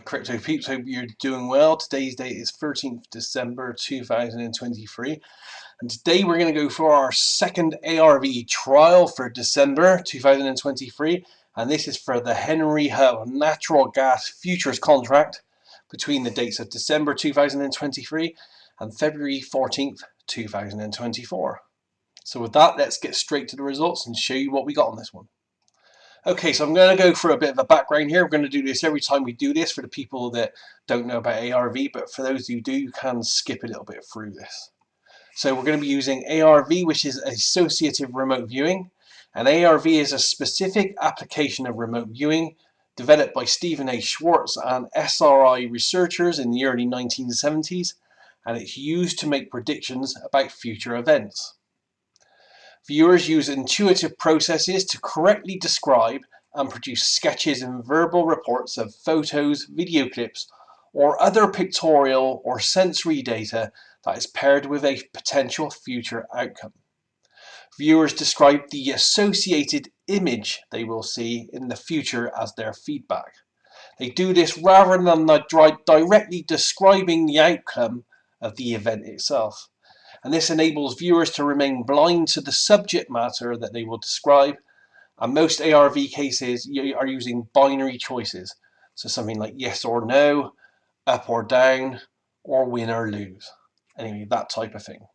Crypto peeps, hope you're doing well. Today's date is 13th December 2023, and today we're going to go for our second ARV trial for December 2023, and this is for the Henry Hub natural gas futures contract between the dates of December 2023 and February 14th 2024. So with that, let's get straight to the results and show you what we got on this one. Okay, so I'm going to go for a bit of a background here. We're going to do this every time we do this for the people that don't know about ARV, but for those who do, you can skip a little bit through this. So we're going to be using ARV, which is associative remote viewing. And ARV is a specific application of remote viewing developed by Stephen A. Schwartz and SRI researchers in the early 1970s, and it's used to make predictions about future events. Viewers use intuitive processes to correctly describe and produce sketches and verbal reports of photos, video clips, or other pictorial or sensory data that is paired with a potential future outcome. Viewers describe the associated image they will see in the future as their feedback. They do this rather than directly describing the outcome of the event itself. And this enables viewers to remain blind to the subject matter that they will describe. And most ARV cases are using binary choices. So something like yes or no, up or down, or win or lose. Anyway, that type of thing.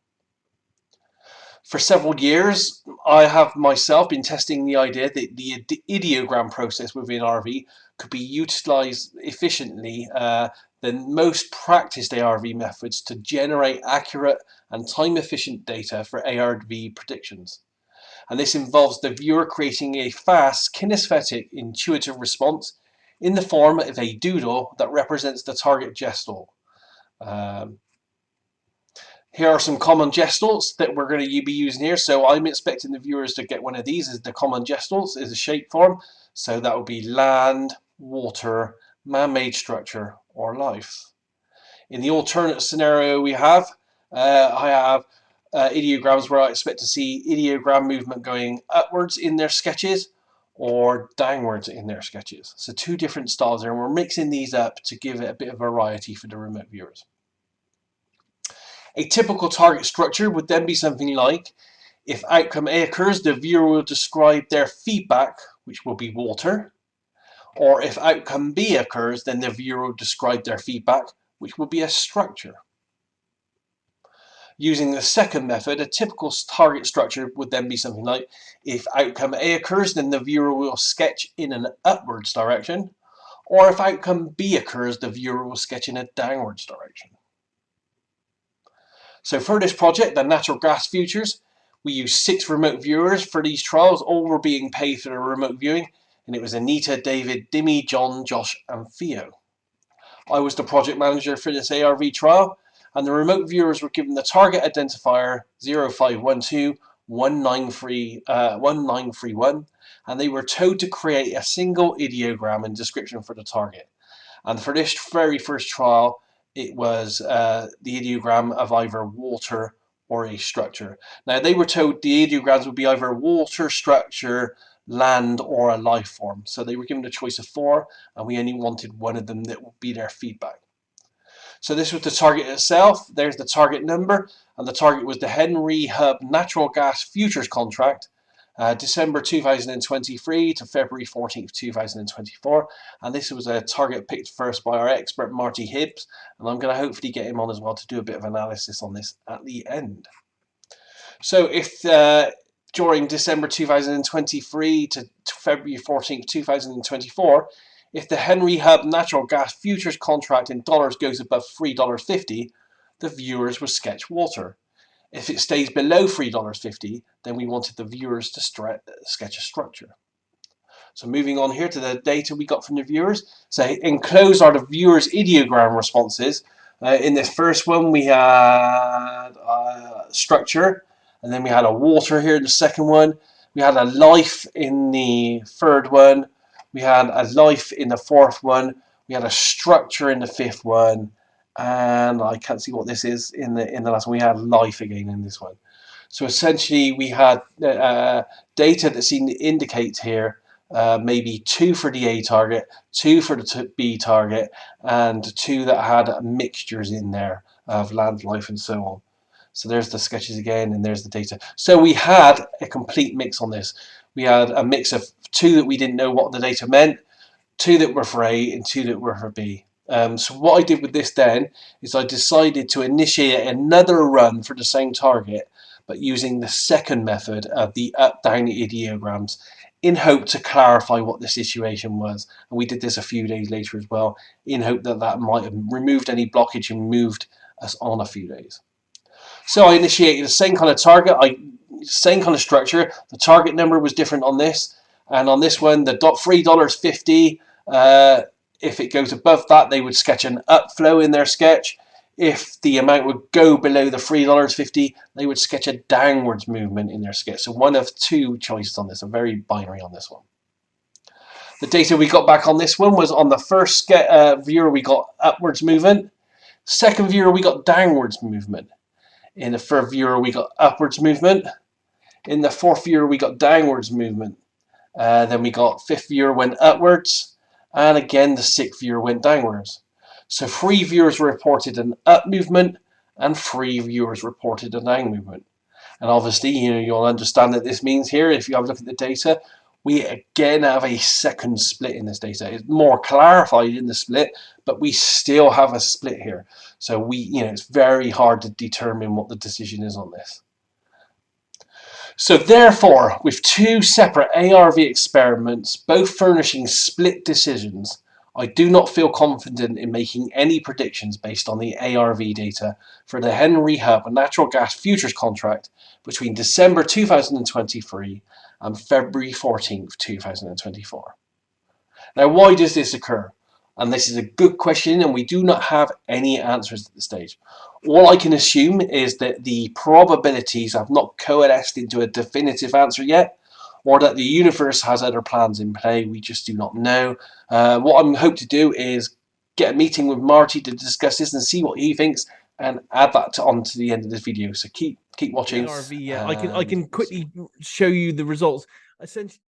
For several years, I have myself been testing the idea that the ideogram process within ARV could be utilized efficiently than most practiced ARV methods to generate accurate and time-efficient data for ARV predictions. And this involves the viewer creating a fast, kinesthetic, intuitive response in the form of a doodle that represents the target gestual. Here are some common gestuals that we're going to be using here. So I'm expecting the viewers to get one of these as the common gestuals is a shape form. So that would be land, water, man-made structure, or life. In the alternate scenario we have, I have ideograms where I expect to see ideogram movement going upwards in their sketches or downwards in their sketches. So two different styles there, and we're mixing these up to give it a bit of variety for the remote viewers. A typical target structure would then be something like, if outcome A occurs, the viewer will describe their feedback, which will be water. Or if outcome B occurs, then the viewer will describe their feedback, which will be a structure. Using the second method, a typical target structure would then be something like, if outcome A occurs, then the viewer will sketch in an upwards direction. Or if outcome B occurs, the viewer will sketch in a downwards direction. So for this project, the natural gas futures, we used 6 remote viewers for these trials. All were being paid for the remote viewing, and it was Anita, David, Dimmy, John, Josh, and Theo. I was the project manager for this ARV trial, and the remote viewers were given the target identifier 0512-1931, and they were told to create a single ideogram and description for the target. And for this very first trial, it was the ideogram of either water or a structure. Now, they were told the ideograms would be either water, structure, land, or a life form. So they were given a choice of 4, and we only wanted one of them that would be their feedback. So this was the target itself. There's the target number, and the target was the Henry Hub natural gas futures contract, December 2023 to February 14th, 2024. And this was a target picked first by our expert Marty Hibbs, and I'm going to hopefully get him on as well to do a bit of analysis on this at the end. So if during December 2023 to February 14th, 2024, if the Henry Hub natural gas futures contract in dollars goes above $3.50, the viewers will sketch water. If it stays below $3.50, then we wanted the viewers to sketch a structure. So moving on here to the data we got from the viewers. So enclosed are the viewers' ideogram responses. In this first one, we had structure, and then we had a water here in the second one. We had a life in the third one. We had a life in the fourth one. We had a structure in the fifth one. And I can't see what this is in the last one. We had life again in this one. So essentially we had data that seemed to indicate here maybe 2 for the A target, 2 for the B target, and 2 that had mixtures in there of land life and so on. So there's the sketches again, and there's the data. So we had a complete mix on this. We had a mix of 2 that we didn't know what the data meant, 2 that were for A, and 2 that were for B. So what I did with this then is I decided to initiate another run for the same target, but using the second method of the up-down ideograms, in hope to clarify what the situation was. And we did this a few days later as well, in hope that that might have removed any blockage and moved us on a few days. So I initiated the same kind of target, same kind of structure. The target number was different on this, and on this one, the $3.50. If it goes above that, they would sketch an upflow in their sketch. If the amount would go below the $3.50, they would sketch a downwards movement in their sketch. So one of 2 choices on this, a very binary on this one. The data we got back on this one was on the first viewer, we got upwards movement. Second viewer, we got downwards movement. In the third viewer, we got upwards movement. In the fourth viewer, we got downwards movement. Then we got fifth viewer went upwards. And again, the sixth viewer went downwards. So 3 viewers reported an up movement and 3 viewers reported a down movement. And obviously, you'll understand that this means here, if you have a look at the data, we again have a second split in this data. It's more clarified in the split, but we still have a split here. So it's very hard to determine what the decision is on this. So therefore, with 2 separate ARV experiments, both furnishing split decisions, I do not feel confident in making any predictions based on the ARV data for the Henry Hub natural gas futures contract between December 2023 and February 14th, 2024. Now, why does this occur? And this is a good question, and we do not have any answers at this stage. All I can assume is that the probabilities have not coalesced into a definitive answer yet, or that the universe has other plans in play. We just do not know. What I hope to do is get a meeting with Marty to discuss this and see what he thinks, and add that on to the end of this video. So keep watching. ARV, yeah. I can quickly show you the results. Essentially,